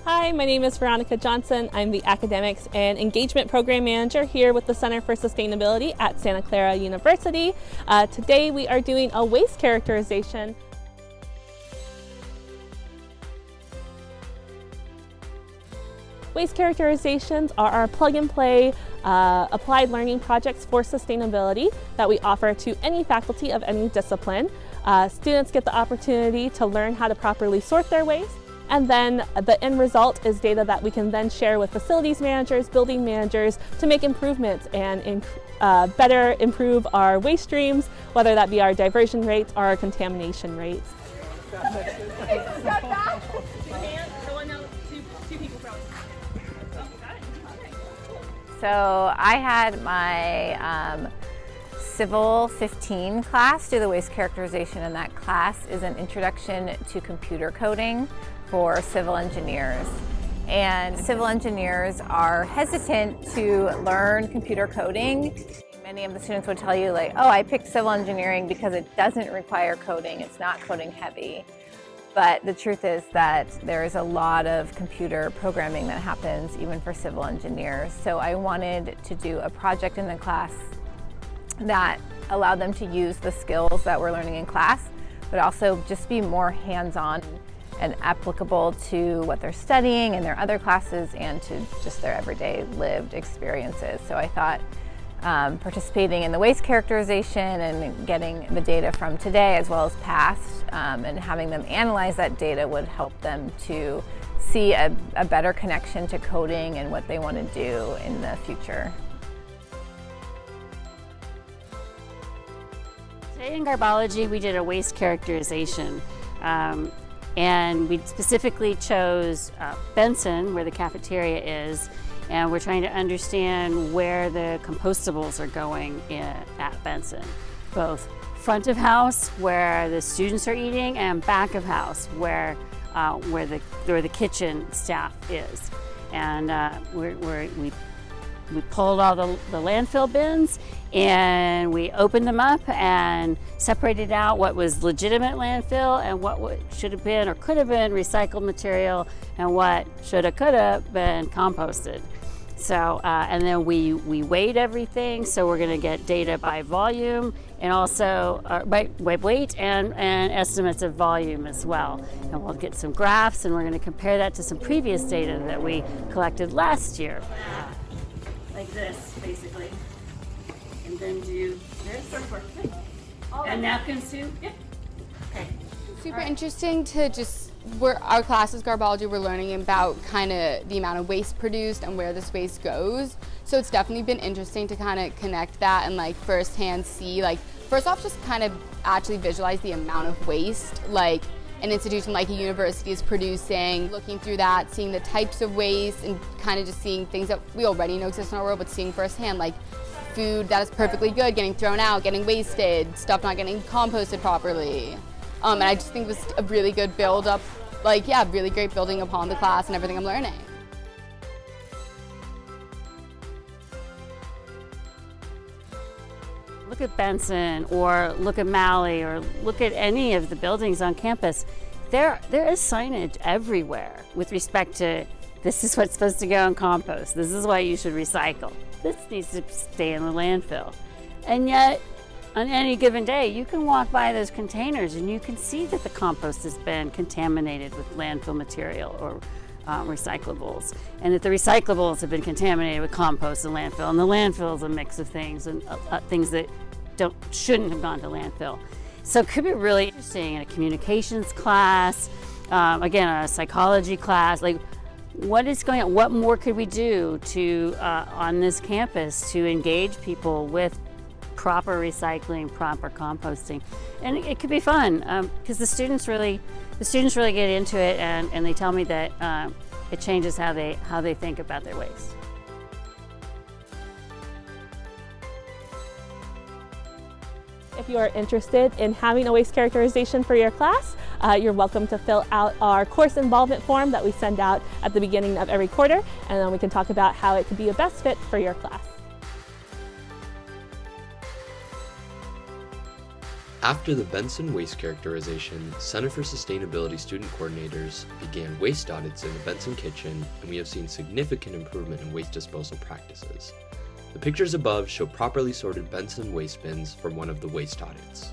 Hi, my name is Veronica Johnson. I'm the Academics and Engagement Program Manager here with the Center for Sustainability at Santa Clara University. Today we are doing a waste characterization. Waste characterizations are our plug-and-play applied learning projects for sustainability that we offer to any faculty of any discipline. Students get the opportunity to learn how to properly sort their waste, and then the end result is data that we can then share with facilities managers, building managers to make improvements and better improve our waste streams, whether that be our diversion rates or our contamination rates. So I had my Civil 15 class do the waste characterization, and that class is an introduction to computer coding for civil engineers. And civil engineers are hesitant to learn computer coding. Many of the students would tell you like, oh, I picked civil engineering because it doesn't require coding, it's not coding heavy. But the truth is that there is a lot of computer programming that happens even for civil engineers. So I wanted to do a project in the class that allowed them to use the skills that we're learning in class, but also just be more hands-on and applicable to what they're studying in their other classes and to just their everyday lived experiences. So I thought participating in the waste characterization and getting the data from today as well as past and having them analyze that data would help them to see a better connection to coding and what they want to do in the future. Today in Garbology we did a waste characterization and we specifically chose Benson, where the cafeteria is, and we're trying to understand where the compostables are going at Benson, both front of house where the students are eating and back of house where the kitchen staff is. And we pulled all the landfill bins and we opened them up and separated out what was legitimate landfill and what should have been or could have been recycled material and what should have, could have been composted. So, and then we weighed everything, so we're gonna get data by volume and also by weight and estimates of volume as well. And we'll get some graphs and we're gonna compare that to some previous data that we collected last year. Like this, basically. And then do this. And napkins too? Yep. Okay. Super interesting to just, our class is Garbology, we're learning about kind of the amount of waste produced and where this waste goes. So it's definitely been interesting to kind of connect that and like firsthand see, like first off just kind of actually visualize the amount of waste like an institution like a university is producing, looking through that, seeing the types of waste and kind of just seeing things that we already know exist in our world, but seeing firsthand like food that is perfectly good getting thrown out, getting wasted, stuff not getting composted properly. And I just think it was a really good build up, like yeah, really great building upon the class and everything I'm learning. Look at Benson or look at Malley or look at any of the buildings on campus. There is signage everywhere with respect to this is what's supposed to go in compost, this is what you should recycle, this needs to stay in the landfill. And yet, on any given day, you can walk by those containers and you can see that the compost has been contaminated with landfill material or recyclables, and that the recyclables have been contaminated with compost and landfill, and the landfill is a mix of things and things that shouldn't have gone to landfill. So it could be really interesting in a communications class, again, a psychology class, like what is going on, what more could we do to on this campus to engage people with proper recycling, proper composting, and it could be fun because the students really get into it, and they tell me that it changes how they think about their waste. If you are interested in having a waste characterization for your class, you're welcome to fill out our course involvement form that we send out at the beginning of every quarter, and then we can talk about how it could be a best fit for your class. After the Benson waste characterization, Center for Sustainability student coordinators began waste audits in the Benson kitchen, and we have seen significant improvement in waste disposal practices. The pictures above show properly sorted Benson waste bins from one of the waste audits.